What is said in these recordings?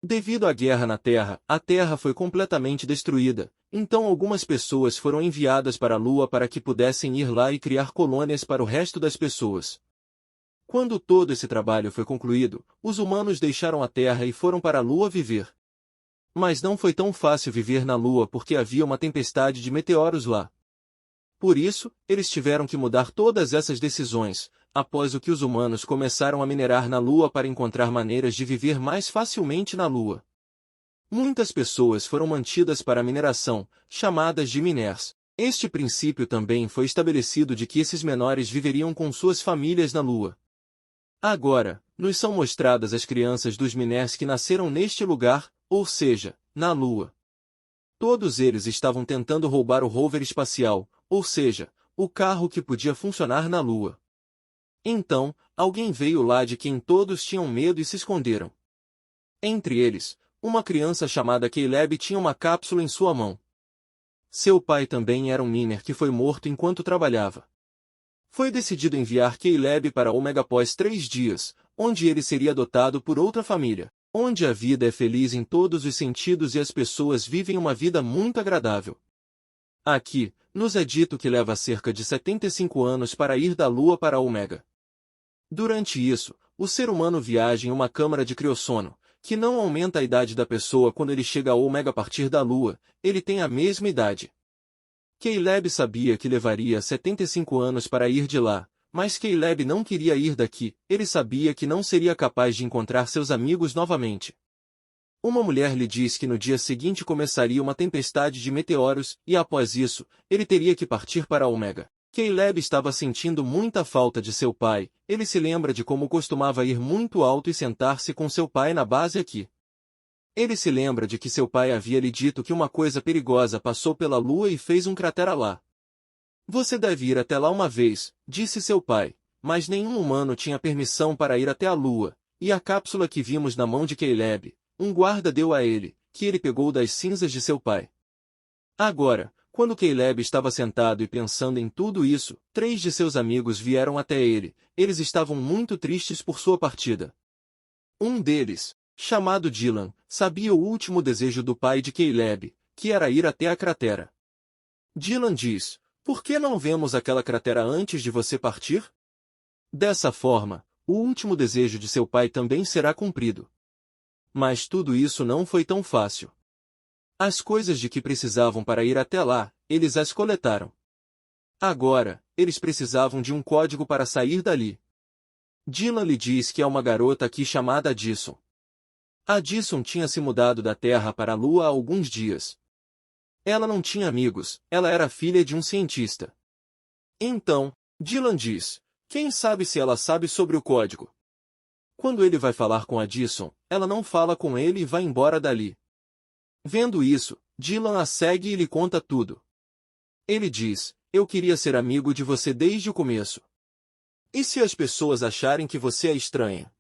Devido à guerra na Terra, a Terra foi completamente destruída, então algumas pessoas foram enviadas para a Lua para que pudessem ir lá e criar colônias para o resto das pessoas. Quando todo esse trabalho foi concluído, os humanos deixaram a Terra e foram para a Lua viver. Mas não foi tão fácil viver na Lua porque havia uma tempestade de meteoros lá. Por isso, eles tiveram que mudar todas essas decisões, após o que os humanos começaram a minerar na Lua para encontrar maneiras de viver mais facilmente na Lua. Muitas pessoas foram mantidas para a mineração, chamadas de miners. Este princípio também foi estabelecido de que esses menores viveriam com suas famílias na Lua. Agora, nos são mostradas as crianças dos miners que nasceram neste lugar, ou seja, na Lua. Todos eles estavam tentando roubar o rover espacial, ou seja, o carro que podia funcionar na Lua. Então, alguém veio lá de quem todos tinham medo e se esconderam. Entre eles, uma criança chamada Caleb tinha uma cápsula em sua mão. Seu pai também era um miner que foi morto enquanto trabalhava. Foi decidido enviar Caleb para Omega após 3 dias, onde ele seria adotado por outra família, onde a vida é feliz em todos os sentidos e as pessoas vivem uma vida muito agradável. Aqui, nos é dito que leva cerca de 75 anos para ir da Lua para Omega. Durante isso, o ser humano viaja em uma câmara de criossono, que não aumenta a idade da pessoa quando ele chega a Omega a partir da Lua, ele tem a mesma idade. Caleb sabia que levaria 75 anos para ir de lá, mas Caleb não queria ir daqui, ele sabia que não seria capaz de encontrar seus amigos novamente. Uma mulher lhe diz que no dia seguinte começaria uma tempestade de meteoros, e após isso, ele teria que partir para Omega. Caleb estava sentindo muita falta de seu pai, ele se lembra de como costumava ir muito alto e sentar-se com seu pai na base aqui. Ele se lembra de que seu pai havia lhe dito que uma coisa perigosa passou pela Lua e fez um cratera lá. Você deve ir até lá uma vez, disse seu pai, mas nenhum humano tinha permissão para ir até a Lua, e a cápsula que vimos na mão de Caleb, um guarda deu a ele, que ele pegou das cinzas de seu pai. Agora, quando Caleb estava sentado e pensando em tudo isso, 3 de seus amigos vieram até ele, eles estavam muito tristes por sua partida. Um deles, chamado Dylan, sabia o último desejo do pai de Caleb, que era ir até a cratera. Dylan diz, por que não vemos aquela cratera antes de você partir? Dessa forma, o último desejo de seu pai também será cumprido. Mas tudo isso não foi tão fácil. As coisas de que precisavam para ir até lá, eles as coletaram. Agora, eles precisavam de um código para sair dali. Dylan lhe diz que há uma garota aqui chamada Addison. Addison tinha se mudado da Terra para a Lua há alguns dias. Ela não tinha amigos, ela era filha de um cientista. Então, Dylan diz, quem sabe se ela sabe sobre o código? Quando ele vai falar com Addison, ela não fala com ele e vai embora dali. Vendo isso, Dylan a segue e lhe conta tudo. Ele diz, eu queria ser amigo de você desde o começo. E se as pessoas acharem que você é estranha?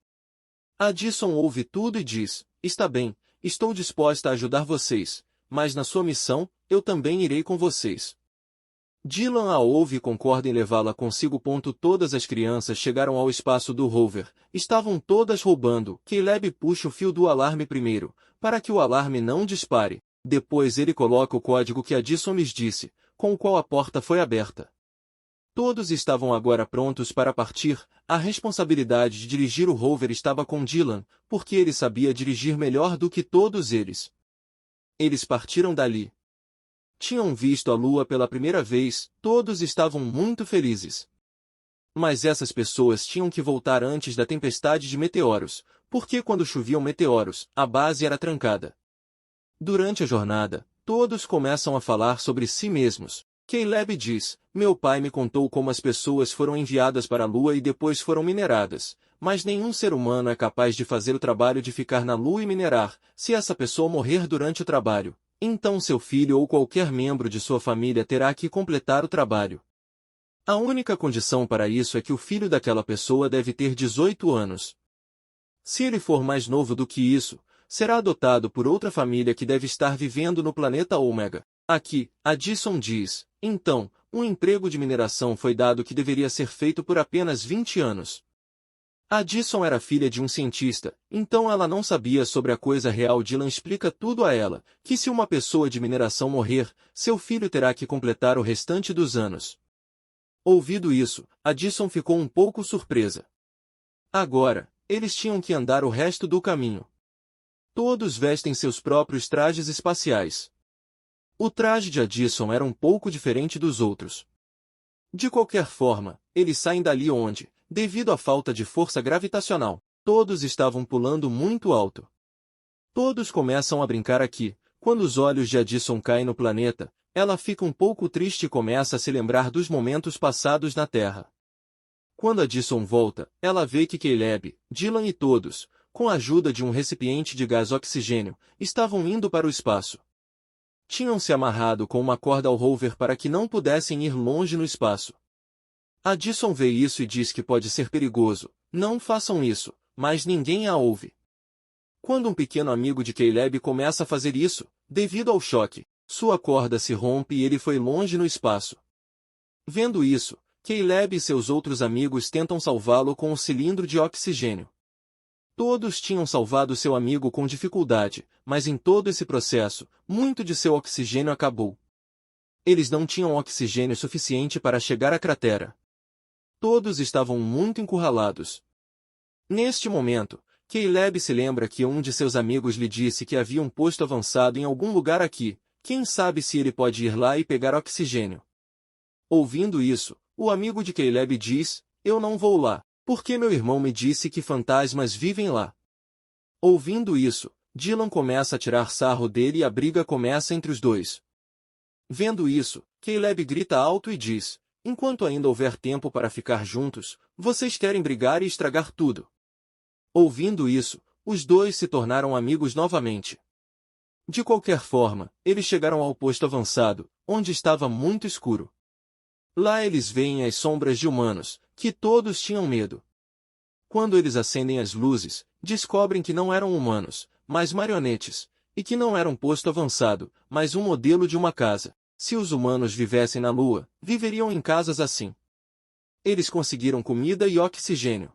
Addison ouve tudo e diz, está bem, estou disposta a ajudar vocês, mas na sua missão, eu também irei com vocês. Dylan a ouve e concorda em levá-la consigo. Todas as crianças chegaram ao espaço do rover, estavam todas roubando. Caleb puxa o fio do alarme primeiro, para que o alarme não dispare. Depois ele coloca o código que Addison lhes disse, com o qual a porta foi aberta. Todos estavam agora prontos para partir, a responsabilidade de dirigir o rover estava com Dylan, porque ele sabia dirigir melhor do que todos eles. Eles partiram dali. Tinham visto a Lua pela primeira vez, todos estavam muito felizes. Mas essas pessoas tinham que voltar antes da tempestade de meteoros, porque quando choviam meteoros, a base era trancada. Durante a jornada, todos começam a falar sobre si mesmos. Caleb diz, meu pai me contou como as pessoas foram enviadas para a Lua e depois foram mineradas, mas nenhum ser humano é capaz de fazer o trabalho de ficar na Lua e minerar, se essa pessoa morrer durante o trabalho. Então seu filho ou qualquer membro de sua família terá que completar o trabalho. A única condição para isso é que o filho daquela pessoa deve ter 18 anos. Se ele for mais novo do que isso, será adotado por outra família que deve estar vivendo no planeta Ômega. Aqui, Addison diz, então, um emprego de mineração foi dado que deveria ser feito por apenas 20 anos. Addison era filha de um cientista, então ela não sabia sobre a coisa real. Dylan explica tudo a ela, que se uma pessoa de mineração morrer, seu filho terá que completar o restante dos anos. Ouvido isso, Addison ficou um pouco surpresa. Agora, eles tinham que andar o resto do caminho. Todos vestem seus próprios trajes espaciais. O traje de Addison era um pouco diferente dos outros. De qualquer forma, eles saem dali onde, devido à falta de força gravitacional, todos estavam pulando muito alto. Todos começam a brincar aqui. Quando os olhos de Addison caem no planeta, ela fica um pouco triste e começa a se lembrar dos momentos passados na Terra. Quando Addison volta, ela vê que Caleb, Dylan e todos, com a ajuda de um recipiente de gás oxigênio, estavam indo para o espaço. Tinham se amarrado com uma corda ao rover para que não pudessem ir longe no espaço. Addison vê isso e diz que pode ser perigoso. Não façam isso, mas ninguém a ouve. Quando um pequeno amigo de Caleb começa a fazer isso, devido ao choque, sua corda se rompe e ele foi longe no espaço. Vendo isso, Caleb e seus outros amigos tentam salvá-lo com um cilindro de oxigênio. Todos tinham salvado seu amigo com dificuldade, mas em todo esse processo, muito de seu oxigênio acabou. Eles não tinham oxigênio suficiente para chegar à cratera. Todos estavam muito encurralados. Neste momento, Caleb se lembra que um de seus amigos lhe disse que havia um posto avançado em algum lugar aqui. Quem sabe se ele pode ir lá e pegar oxigênio? Ouvindo isso, o amigo de Caleb diz: eu não vou lá, porque meu irmão me disse que fantasmas vivem lá. Ouvindo isso, Dylan começa a tirar sarro dele e a briga começa entre os dois. Vendo isso, Caleb grita alto e diz: enquanto ainda houver tempo para ficar juntos, vocês querem brigar e estragar tudo. Ouvindo isso, os dois se tornaram amigos novamente. De qualquer forma, eles chegaram ao posto avançado, onde estava muito escuro. Lá eles veem as sombras de humanos, que todos tinham medo. Quando eles acendem as luzes, descobrem que não eram humanos, mas marionetes, e que não era um posto avançado, mas um modelo de uma casa. Se os humanos vivessem na Lua, viveriam em casas assim. Eles conseguiram comida e oxigênio.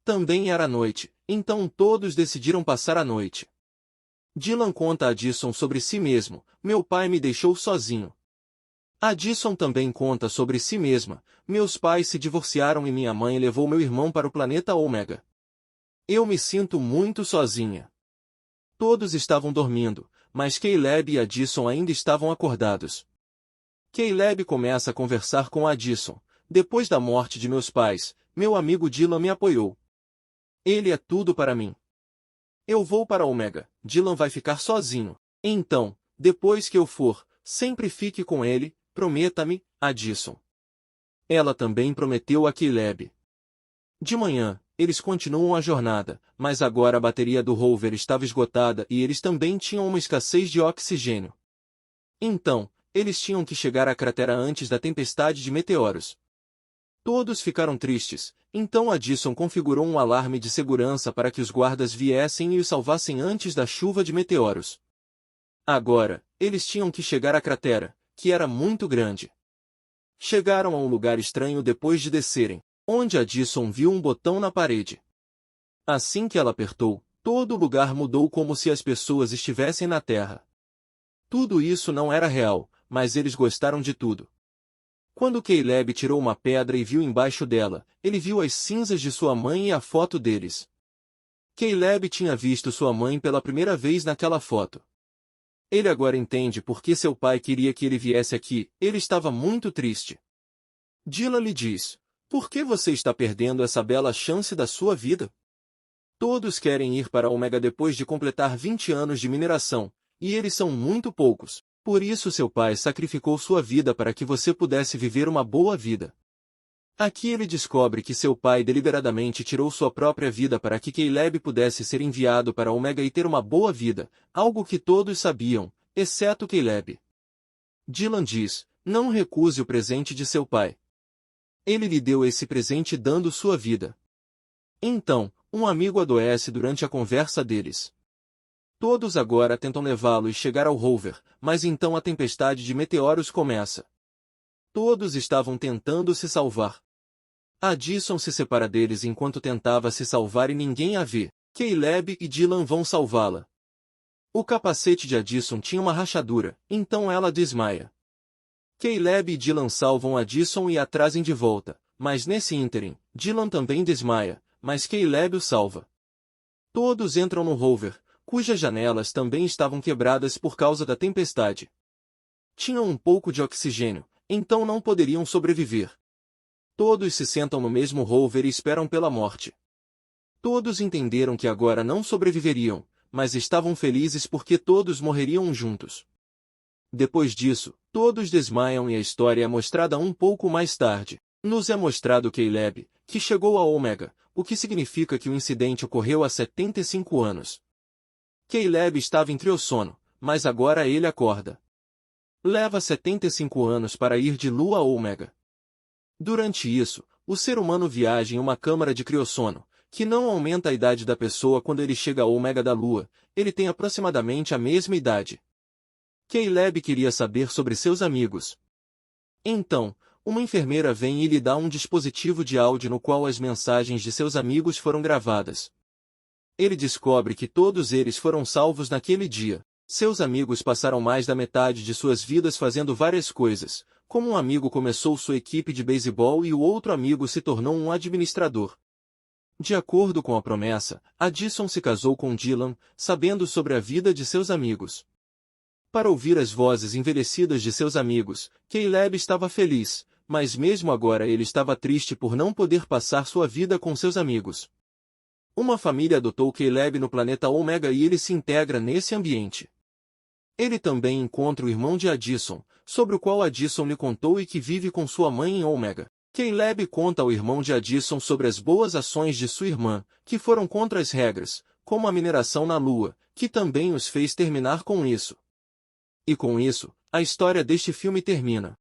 Também era noite, então todos decidiram passar a noite. Dylan conta a Addison sobre si mesmo: meu pai me deixou sozinho. Addison também conta sobre si mesma: meus pais se divorciaram e minha mãe levou meu irmão para o planeta Ômega. Eu me sinto muito sozinha. Todos estavam dormindo, mas Caleb e Addison ainda estavam acordados. Caleb começa a conversar com Addison: depois da morte de meus pais, meu amigo Dylan me apoiou. Ele é tudo para mim. Eu vou para Ômega, Dylan vai ficar sozinho. Então, depois que eu for, sempre fique com ele, prometa-me, Addison. Ela também prometeu a Caleb. De manhã, eles continuam a jornada, mas agora a bateria do rover estava esgotada e eles também tinham uma escassez de oxigênio. Então, eles tinham que chegar à cratera antes da tempestade de meteoros. Todos ficaram tristes, então Addison configurou um alarme de segurança para que os guardas viessem e os salvassem antes da chuva de meteoros. Agora, eles tinham que chegar à cratera, que era muito grande. Chegaram a um lugar estranho depois de descerem, onde Addison viu um botão na parede. Assim que ela apertou, todo o lugar mudou como se as pessoas estivessem na Terra. Tudo isso não era real, mas eles gostaram de tudo. Quando Caleb tirou uma pedra e viu embaixo dela, ele viu as cinzas de sua mãe e a foto deles. Caleb tinha visto sua mãe pela primeira vez naquela foto. Ele agora entende por que seu pai queria que ele viesse aqui. Ele estava muito triste. Dylan lhe diz: por que você está perdendo essa bela chance da sua vida? Todos querem ir para Ômega depois de completar 20 anos de mineração, e eles são muito poucos. Por isso seu pai sacrificou sua vida para que você pudesse viver uma boa vida. Aqui ele descobre que seu pai deliberadamente tirou sua própria vida para que Caleb pudesse ser enviado para Ômega e ter uma boa vida, algo que todos sabiam, exceto Caleb. Dylan diz: não recuse o presente de seu pai. Ele lhe deu esse presente dando sua vida. Então, um amigo adoece durante a conversa deles. Todos agora tentam levá-lo e chegar ao rover, mas então a tempestade de meteoros começa. Todos estavam tentando se salvar. Addison se separa deles enquanto tentava se salvar e ninguém a vê. Caleb e Dylan vão salvá-la. O capacete de Addison tinha uma rachadura, então ela desmaia. Caleb e Dylan salvam Addison e a trazem de volta, mas nesse ínterim, Dylan também desmaia, mas Caleb o salva. Todos entram no rover, cujas janelas também estavam quebradas por causa da tempestade. Tinham um pouco de oxigênio, então não poderiam sobreviver. Todos se sentam no mesmo rover e esperam pela morte. Todos entenderam que agora não sobreviveriam, mas estavam felizes porque todos morreriam juntos. Depois disso, todos desmaiam e a história é mostrada um pouco mais tarde. Nos é mostrado Caleb, que chegou a Ômega, o que significa que o incidente ocorreu há 75 anos. Caleb estava em criossono, mas agora ele acorda. Leva 75 anos para ir de Lua a Ômega. Durante isso, o ser humano viaja em uma câmara de criossono, que não aumenta a idade da pessoa quando ele chega a Ômega da Lua, ele tem aproximadamente a mesma idade. Caleb queria saber sobre seus amigos. Então, uma enfermeira vem e lhe dá um dispositivo de áudio no qual as mensagens de seus amigos foram gravadas. Ele descobre que todos eles foram salvos naquele dia. Seus amigos passaram mais da metade de suas vidas fazendo várias coisas, como um amigo começou sua equipe de beisebol e o outro amigo se tornou um administrador. De acordo com a promessa, Addison se casou com Dylan, sabendo sobre a vida de seus amigos. Para ouvir as vozes envelhecidas de seus amigos, Caleb estava feliz, mas mesmo agora ele estava triste por não poder passar sua vida com seus amigos. Uma família adotou Caleb no planeta Ômega e ele se integra nesse ambiente. Ele também encontra o irmão de Addison, sobre o qual Addison lhe contou e que vive com sua mãe em Ômega. Caleb conta ao irmão de Addison sobre as boas ações de sua irmã, que foram contra as regras, como a mineração na Lua, que também os fez terminar com isso. E com isso, a história deste filme termina.